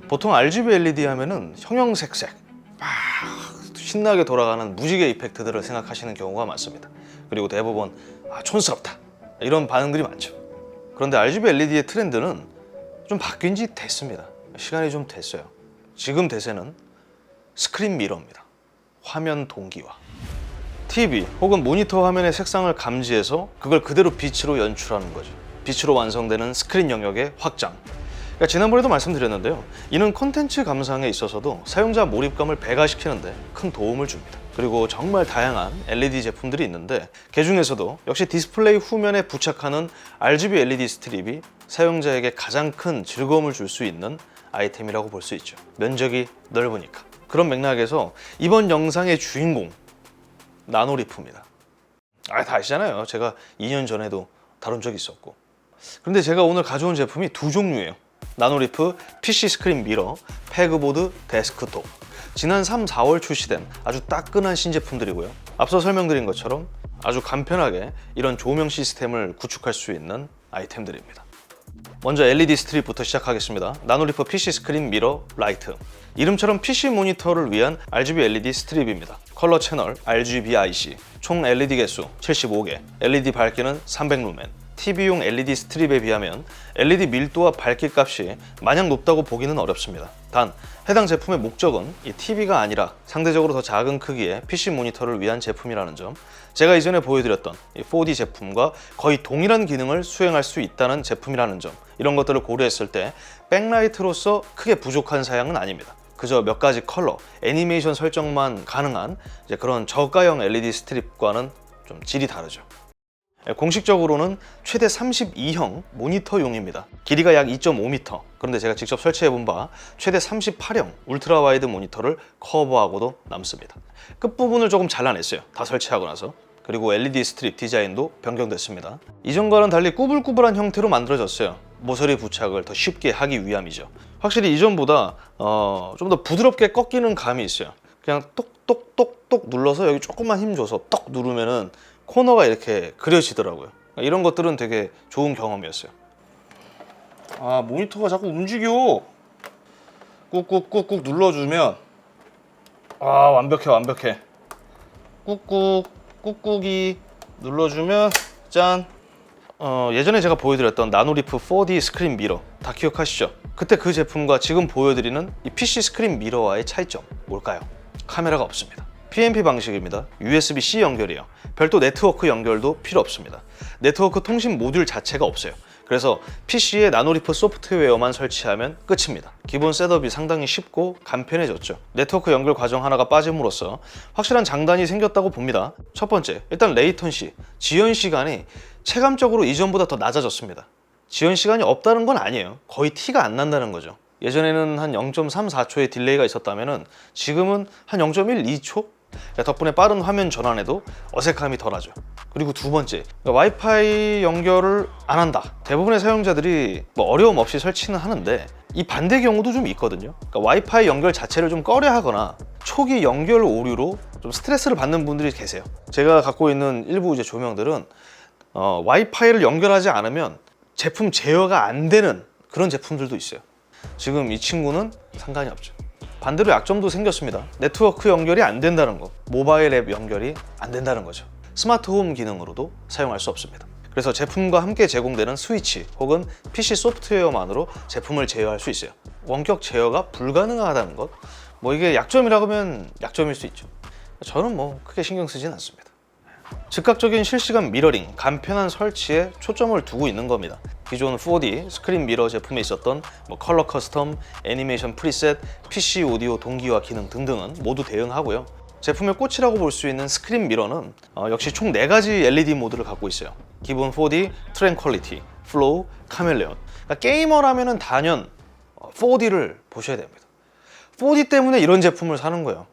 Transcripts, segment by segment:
보통 RGB LED 하면은 형형색색 막 신나게 돌아가는 무지개 이펙트들을 생각하시는 경우가 많습니다. 그리고 대부분 촌스럽다 이런 반응들이 많죠. 그런데 RGB LED의 트렌드는 좀 바뀐 지 됐습니다. 시간이 좀 됐어요. 지금 대세는 스크린 미러입니다. 화면 동기화. TV 혹은 모니터 화면의 색상을 감지해서 그걸 그대로 빛으로 연출하는 거죠. 빛으로 완성되는 스크린 영역의 확장. 그러니까 지난번에도 말씀드렸는데요. 이는 콘텐츠 감상에 있어서도 사용자 몰입감을 배가시키는데 큰 도움을 줍니다. 그리고 정말 다양한 LED 제품들이 있는데 그 중에서도 역시 디스플레이 후면에 부착하는 RGB LED 스트립이 사용자에게 가장 큰 즐거움을 줄 수 있는 아이템이라고 볼 수 있죠. 면적이 넓으니까. 그런 맥락에서 이번 영상의 주인공 나노리프입니다. 다 아시잖아요. 제가 2년 전에도 다룬 적이 있었고. 그런데 제가 오늘 가져온 제품이 두 종류예요. 나노리프 PC 스크린 미러, 패그보드 데스크톱. 지난 3, 4월 출시된 아주 따끈한 신제품들이고요. 앞서 설명드린 것처럼 아주 간편하게 이런 조명 시스템을 구축할 수 있는 아이템들입니다. 먼저 LED 스트립부터 시작하겠습니다. 나노리프 PC 스크린 미러 라이트. 이름처럼 PC 모니터를 위한 RGB LED 스트립입니다. 컬러 채널 RGBIC, 총 LED 개수 75개, LED 밝기는 300루멘. TV용 LED 스트립에 비하면 LED 밀도와 밝기 값이 마냥 높다고 보기는 어렵습니다. 단, 해당 제품의 목적은 이 TV가 아니라 상대적으로 더 작은 크기의 PC 모니터를 위한 제품이라는 점, 제가 이전에 보여드렸던 이 4D 제품과 거의 동일한 기능을 수행할 수 있다는 제품이라는 점, 이런 것들을 고려했을 때 백라이트로서 크게 부족한 사양은 아닙니다. 그저 몇 가지 컬러, 애니메이션 설정만 가능한 그런 저가형 LED 스트립과는 좀 질이 다르죠. 공식적으로는 최대 32형 모니터용입니다. 길이가 약 2.5m. 그런데 제가 직접 설치해본 바 최대 38형 울트라 와이드 모니터를 커버하고도 남습니다. 끝부분을 조금 잘라냈어요. 다 설치하고 나서. 그리고 LED 스트립 디자인도 변경됐습니다. 이전과는 달리 꾸불꾸불한 형태로 만들어졌어요. 모서리 부착을 더 쉽게 하기 위함이죠. 확실히 이전보다 좀 더 부드럽게 꺾이는 감이 있어요. 그냥 똑똑똑똑 눌러서 여기 조금만 힘줘서 떡 누르면은 코너가 이렇게 그려지더라고요. 이런 것들은 되게 좋은 경험이었어요. 모니터가 자꾸 움직여. 꾹꾹꾹꾹 눌러주면 완벽해. 꾹꾹이 눌러주면 짠. 예전에 제가 보여드렸던 나노리프 4D 스크린 미러 다 기억하시죠? 그때 그 제품과 지금 보여드리는 이 PC 스크린 미러와의 차이점 뭘까요? 카메라가 없습니다. PNP 방식입니다. USB-C 연결이에요. 별도 네트워크 연결도 필요 없습니다. 네트워크 통신 모듈 자체가 없어요. 그래서 PC에 나노리프 소프트웨어만 설치하면 끝입니다. 기본 셋업이 상당히 쉽고 간편해졌죠. 네트워크 연결 과정 하나가 빠짐으로써 확실한 장단이 생겼다고 봅니다. 첫 번째, 일단 레이턴시, 지연 시간이 체감적으로 이전보다 더 낮아졌습니다. 지연 시간이 없다는 건 아니에요. 거의 티가 안 난다는 거죠. 예전에는 한 0.34초의 딜레이가 있었다면 지금은 한 0.12초? 덕분에 빠른 화면 전환에도 어색함이 덜하죠. 그리고 두 번째, 와이파이 연결을 안 한다. 대부분의 사용자들이 어려움 없이 설치는 하는데 이 반대 경우도 좀 있거든요. 그러니까 와이파이 연결 자체를 좀 꺼려 하거나 초기 연결 오류로 좀 스트레스를 받는 분들이 계세요. 제가 갖고 있는 일부 조명들은 와이파이를 연결하지 않으면 제품 제어가 안 되는 그런 제품들도 있어요. 지금 이 친구는 상관이 없죠. 반대로 약점도 생겼습니다. 네트워크 연결이 안 된다는 거, 모바일 앱 연결이 안 된다는 거죠. 스마트 홈 기능으로도 사용할 수 없습니다. 그래서 제품과 함께 제공되는 스위치 혹은 PC 소프트웨어만으로 제품을 제어할 수 있어요. 원격 제어가 불가능하다는 것, 이게 약점이라고 하면 약점일 수 있죠. 저는 크게 신경 쓰진 않습니다. 즉각적인 실시간 미러링, 간편한 설치에 초점을 두고 있는 겁니다. 기존 4D 스크린 미러 제품에 있었던 컬러 커스텀, 애니메이션 프리셋, PC 오디오 동기화 기능 등등은 모두 대응하고요. 제품의 꽃이라고 볼 수 있는 스크린 미러는 역시 총 4가지 LED 모드를 갖고 있어요. 기본 4D, 트랜퀄리티, 플로우, 카멜레온. 그러니까 게이머라면 단연 4D를 보셔야 됩니다. 4D 때문에 이런 제품을 사는 거예요.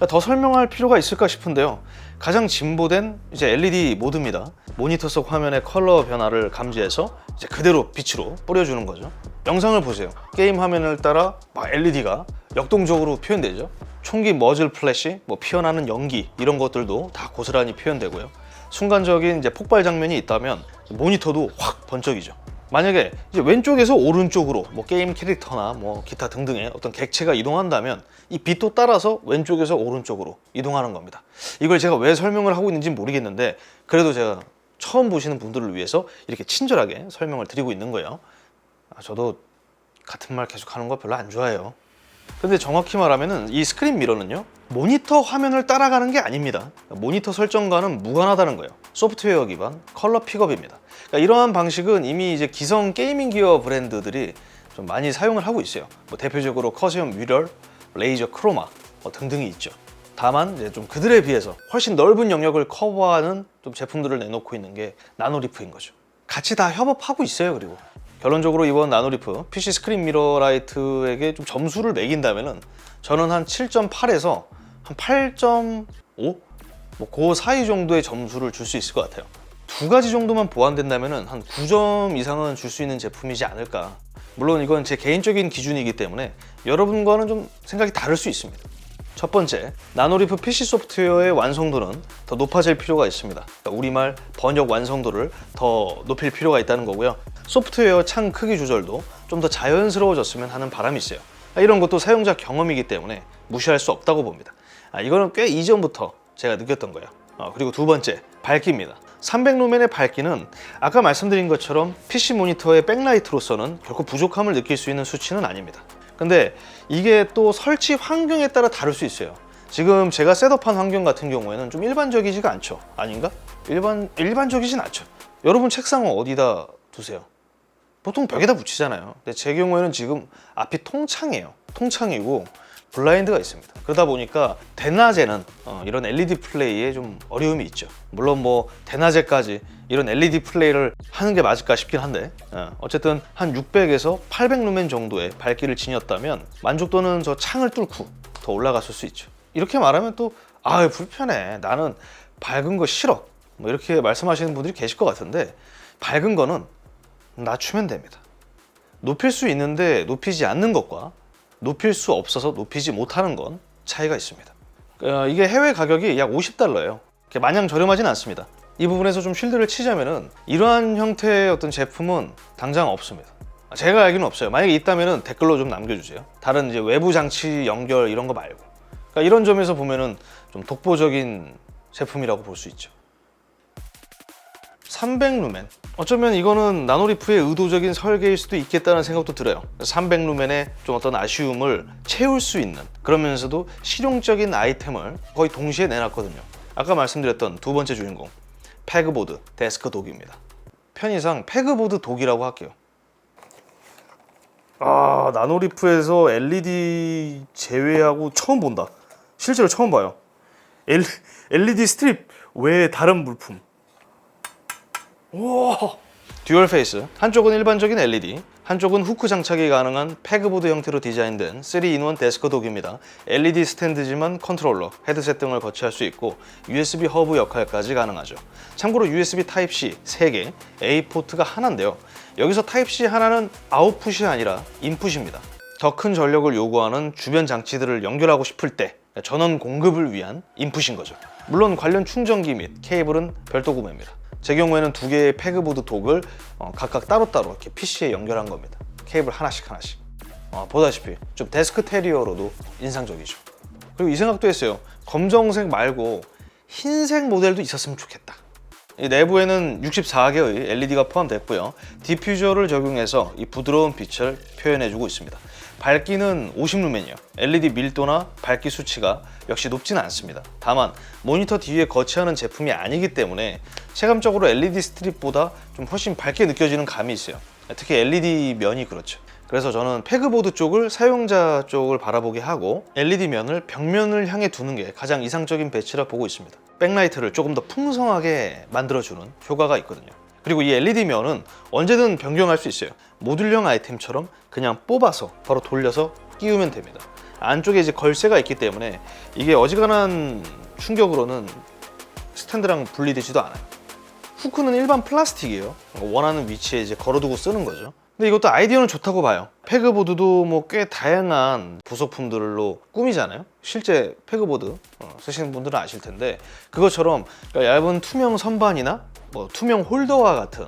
더 설명할 필요가 있을까 싶은데요. 가장 진보된 LED 모드입니다. 모니터 속 화면의 컬러 변화를 감지해서 그대로 빛으로 뿌려주는 거죠. 영상을 보세요. 게임 화면을 따라 LED가 역동적으로 표현되죠. 총기 머즐 플래시, 피어나는 연기 이런 것들도 다 고스란히 표현되고요. 순간적인 폭발 장면이 있다면 모니터도 확 번쩍이죠. 만약에 이제 왼쪽에서 오른쪽으로 뭐 게임 캐릭터나 뭐 기타 등등의 어떤 객체가 이동한다면 이 빛도 따라서 왼쪽에서 오른쪽으로 이동하는 겁니다. 이걸 제가 왜 설명을 하고 있는지 모르겠는데 그래도 제가 처음 보시는 분들을 위해서 이렇게 친절하게 설명을 드리고 있는 거예요. 저도 같은 말 계속 하는 거 별로 안 좋아해요. 근데 정확히 말하면은 이 스크린 미러는요, 모니터 화면을 따라가는 게 아닙니다. 모니터 설정과는 무관하다는 거예요. 소프트웨어 기반 컬러 픽업입니다. 그러니까 이러한 방식은 이미 이제 기성 게이밍 기어 브랜드들이 좀 많이 사용을 하고 있어요. 뭐 대표적으로 커세온 뮤럴, 레이저 크로마 등등이 있죠. 다만 이제 좀 그들에 비해서 훨씬 넓은 영역을 커버하는 좀 제품들을 내놓고 있는 게 나노리프인 거죠. 같이 다 협업하고 있어요. 그리고 결론적으로 이번 나노리프 PC 스크린 미러라이트에게 좀 점수를 매긴다면은 저는 한 7.8에서 한 8.5? 뭐 그 사이 정도의 점수를 줄 수 있을 것 같아요. 두 가지 정도만 보완된다면은 한 9점 이상은 줄 수 있는 제품이지 않을까. 물론 이건 제 개인적인 기준이기 때문에 여러분과는 좀 생각이 다를 수 있습니다. 첫 번째, 나노리프 PC 소프트웨어의 완성도는 더 높아질 필요가 있습니다. 그러니까 우리말 번역 완성도를 더 높일 필요가 있다는 거고요. 소프트웨어 창 크기 조절도 좀 더 자연스러워졌으면 하는 바람이 있어요. 이런 것도 사용자 경험이기 때문에 무시할 수 없다고 봅니다. 이거는 꽤 이전부터 제가 느꼈던 거예요. 그리고 두 번째, 밝기입니다. 300루멘의 밝기는 아까 말씀드린 것처럼 PC 모니터의 백라이트로서는 결코 부족함을 느낄 수 있는 수치는 아닙니다. 근데 이게 또 설치 환경에 따라 다를 수 있어요. 지금 제가 셋업한 환경 같은 경우에는 좀 일반적이지가 않죠. 아닌가? 일반적이진 않죠. 여러분 책상은 어디다 두세요? 보통 벽에다 붙이잖아요. 근데 제 경우에는 지금 앞이 통창이에요. 통창이고 블라인드가 있습니다. 그러다 보니까 대낮에는 이런 LED 플레이에 좀 어려움이 있죠. 물론 뭐 대낮에까지 이런 LED 플레이를 하는 게 맞을까 싶긴 한데 어쨌든 한 600에서 800루멘 정도의 밝기를 지녔다면 만족도는 저 창을 뚫고 더 올라갔을 수 있죠. 이렇게 말하면 또 불편해, 나는 밝은 거 싫어, 뭐 이렇게 말씀하시는 분들이 계실 것 같은데 밝은 거는 낮추면 됩니다. 높일 수 있는데 높이지 않는 것과 높일 수 없어서 높이지 못하는 건 차이가 있습니다. 이게 해외 가격이 약 $50예요. 마냥 저렴하진 않습니다. 이 부분에서 좀 쉴드를 치자면은 이러한 형태의 어떤 제품은 당장 없습니다. 제가 알기는 없어요. 만약에 있다면은 댓글로 좀 남겨주세요. 다른 이제 외부 장치 연결 이런 거 말고. 그러니까 이런 점에서 보면은 좀 독보적인 제품이라고 볼 수 있죠. 300루멘. 어쩌면 이거는 나노리프의 의도적인 설계일 수도 있겠다는 생각도 들어요. 300루멘의 좀 어떤 아쉬움을 채울 수 있는, 그러면서도 실용적인 아이템을 거의 동시에 내놨거든요. 아까 말씀드렸던 두 번째 주인공, 패그보드 데스크 독입니다. 편의상 패그보드 독이라고 할게요. 나노리프에서 LED 제외하고 처음 본다. 실제로 처음 봐요. LED 스트립 외에 다른 물품. 우와! 듀얼 페이스, 한쪽은 일반적인 LED, 한쪽은 후크 장착이 가능한 패그보드 형태로 디자인된 3-in-1 데스크 독입니다. LED 스탠드지만 컨트롤러, 헤드셋 등을 거치할 수 있고 USB 허브 역할까지 가능하죠. 참고로 USB 타입C 3개, A 포트가 하나인데요. 여기서 타입C 하나는 아웃풋이 아니라 인풋입니다. 더 큰 전력을 요구하는 주변 장치들을 연결하고 싶을 때 전원 공급을 위한 인풋인 거죠. 물론 관련 충전기 및 케이블은 별도 구매입니다. 제 경우에는 두 개의 패그보드 독을 각각 따로따로 이렇게 PC에 연결한 겁니다. 케이블 하나씩. 보다시피 좀 데스크 테리어로도 인상적이죠. 그리고 이 생각도 했어요. 검정색 말고 흰색 모델도 있었으면 좋겠다. 이 내부에는 64개의 LED가 포함됐고요. 디퓨저를 적용해서 이 부드러운 빛을 표현해주고 있습니다. 밝기는 50루멘이요. LED 밀도나 밝기 수치가 역시 높지는 않습니다. 다만 모니터 뒤에 거치하는 제품이 아니기 때문에 체감적으로 LED 스트립보다 좀 훨씬 밝게 느껴지는 감이 있어요. 특히 LED 면이 그렇죠. 그래서 저는 패그보드 쪽을 사용자 쪽을 바라보게 하고 LED 면을 벽면을 향해 두는 게 가장 이상적인 배치라 보고 있습니다. 백라이트를 조금 더 풍성하게 만들어주는 효과가 있거든요. 그리고 이 LED 면은 언제든 변경할 수 있어요. 모듈형 아이템처럼 그냥 뽑아서 바로 돌려서 끼우면 됩니다. 안쪽에 이제 걸쇠가 있기 때문에 이게 어지간한 충격으로는 스탠드랑 분리되지도 않아요. 후크는 일반 플라스틱이에요. 원하는 위치에 이제 걸어두고 쓰는 거죠. 근데 이것도 아이디어는 좋다고 봐요. 패그보드도 뭐 꽤 다양한 부속품들로 꾸미잖아요. 실제 패그보드 쓰시는 분들은 아실 텐데 그것처럼 얇은 투명 선반이나 뭐 투명 홀더와 같은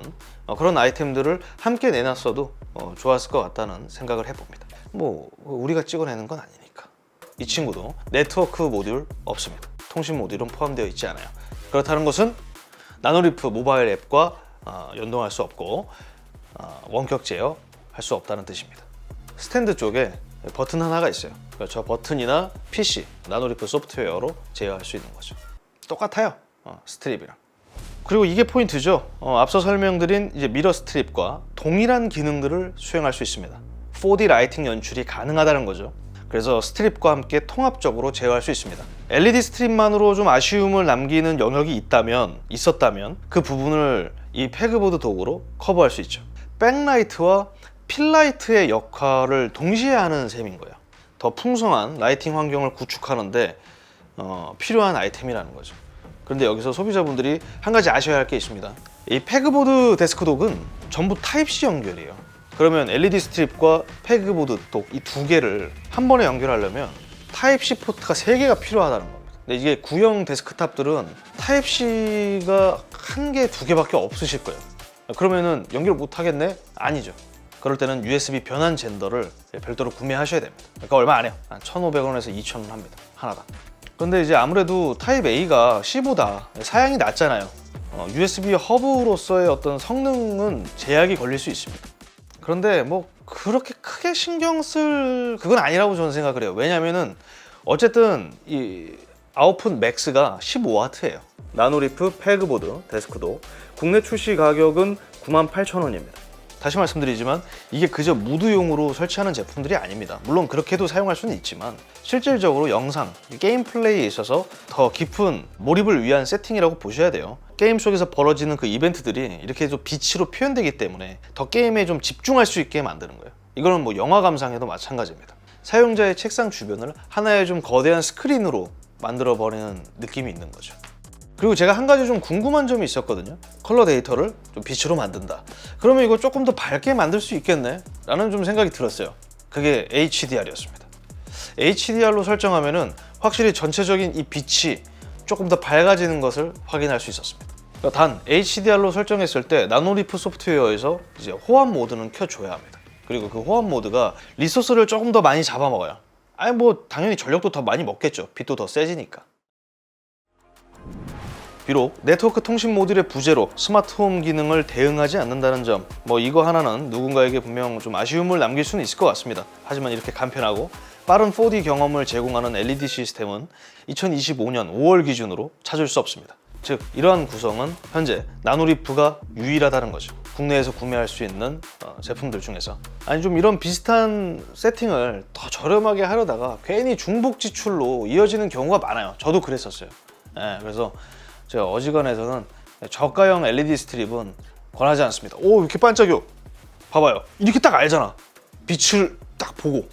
그런 아이템들을 함께 내놨어도 좋았을 것 같다는 생각을 해봅니다. 뭐 우리가 찍어내는 건 아니니까. 이 친구도 네트워크 모듈 없습니다. 통신 모듈은 포함되어 있지 않아요. 그렇다는 것은 나노리프 모바일 앱과 연동할 수 없고 원격 제어할 수 없다는 뜻입니다. 스탠드 쪽에 버튼 하나가 있어요. 저 버튼이나 PC, 나노리프 소프트웨어로 제어할 수 있는 거죠. 똑같아요, 스트립이랑. 그리고 이게 포인트죠. 앞서 설명드린 이제 미러 스트립과 동일한 기능들을 수행할 수 있습니다. 4D 라이팅 연출이 가능하다는 거죠. 그래서 스트립과 함께 통합적으로 제어할 수 있습니다. LED 스트립만으로 좀 아쉬움을 남기는 영역이 있었다면 그 부분을 이 패그보드 도구로 커버할 수 있죠. 백라이트와 필라이트의 역할을 동시에 하는 셈인 거예요. 더 풍성한 라이팅 환경을 구축하는데 필요한 아이템이라는 거죠. 그런데 여기서 소비자분들이 한 가지 아셔야 할 게 있습니다. 이 패그보드 데스크독은 전부 타입C 연결이에요. 그러면 LED 스트립과 패그보드 독 이 두 개를 한 번에 연결하려면 타입C 포트가 3개가 필요하다는 겁니다. 근데 이게 구형 데스크탑들은 타입C가 1개, 2개밖에 없으실 거예요. 그러면은 연결 못 하겠네? 아니죠. 그럴 때는 USB 변환 젠더를 별도로 구매하셔야 됩니다. 그러니까 얼마 안 해요. 한 1,500원에서 2,000원 합니다. 하나당. 근데 이제 아무래도 타입 A가 C보다 사양이 낮잖아요. USB 허브로서의 어떤 성능은 제약이 걸릴 수 있습니다. 그런데 뭐 그렇게 크게 신경 쓸 그건 아니라고 저는 생각을 해요. 왜냐면은 어쨌든 이 아웃풋 맥스가 15W예요. 나노리프 패그보드 데스크도 국내 출시 가격은 98,000원입니다. 다시 말씀드리지만 이게 그저 무드용으로 설치하는 제품들이 아닙니다. 물론 그렇게도 사용할 수는 있지만 실질적으로 영상, 게임 플레이에 있어서 더 깊은 몰입을 위한 세팅이라고 보셔야 돼요. 게임 속에서 벌어지는 그 이벤트들이 이렇게 좀 빛으로 표현되기 때문에 더 게임에 좀 집중할 수 있게 만드는 거예요. 이거는 뭐 영화 감상에도 마찬가지입니다. 사용자의 책상 주변을 하나의 좀 거대한 스크린으로 만들어버리는 느낌이 있는 거죠. 그리고 제가 한 가지 좀 궁금한 점이 있었거든요. 컬러 데이터를 좀 빛으로 만든다. 그러면 이거 조금 더 밝게 만들 수 있겠네? 라는 좀 생각이 들었어요. 그게 HDR이었습니다. HDR로 설정하면은 확실히 전체적인 이 빛이 조금 더 밝아지는 것을 확인할 수 있었습니다. 그러니까 단 HDR로 설정했을 때 나노리프 소프트웨어에서 이제 호환 모드는 켜줘야 합니다. 그리고 그 호환 모드가 리소스를 조금 더 많이 잡아먹어요. 아니 뭐 당연히 전력도 더 많이 먹겠죠. 빛도 더 세지니까. 비록 네트워크 통신 모듈의 부재로 스마트홈 기능을 대응하지 않는다는 점, 뭐 이거 하나는 누군가에게 분명 좀 아쉬움을 남길 수는 있을 것 같습니다. 하지만 이렇게 간편하고 빠른 4D 경험을 제공하는 LED 시스템은 2025년 5월 기준으로 찾을 수 없습니다. 즉 이러한 구성은 현재 나노리프가 유일하다는 거죠. 국내에서 구매할 수 있는 제품들 중에서. 아니 좀 이런 비슷한 세팅을 더 저렴하게 하려다가 괜히 중복 지출로 이어지는 경우가 많아요. 저도 그랬었어요. 그래서 제가 어지간해서는 저가형 LED 스트립은 권하지 않습니다. 오 이렇게 반짝여. 봐봐요. 이렇게 딱 알잖아. 빛을 딱 보고.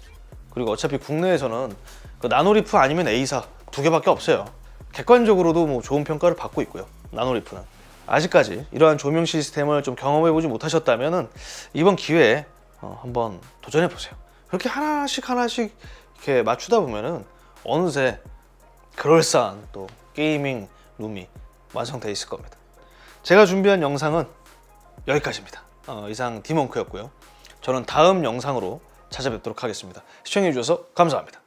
그리고 어차피 국내에서는 그 나노리프 아니면 A사 2개밖에 없어요. 객관적으로도 뭐 좋은 평가를 받고 있고요. 나노리프는 아직까지 이러한 조명 시스템을 좀 경험해보지 못하셨다면은 이번 기회에 한번 도전해보세요. 그렇게 하나씩 이렇게 맞추다 보면은 어느새 그럴싸한 또 게이밍 룸이 완성되어 있을 겁니다. 제가 준비한 영상은 여기까지입니다. 이상 디몽크였고요. 저는 다음 영상으로 찾아뵙도록 하겠습니다. 시청해주셔서 감사합니다.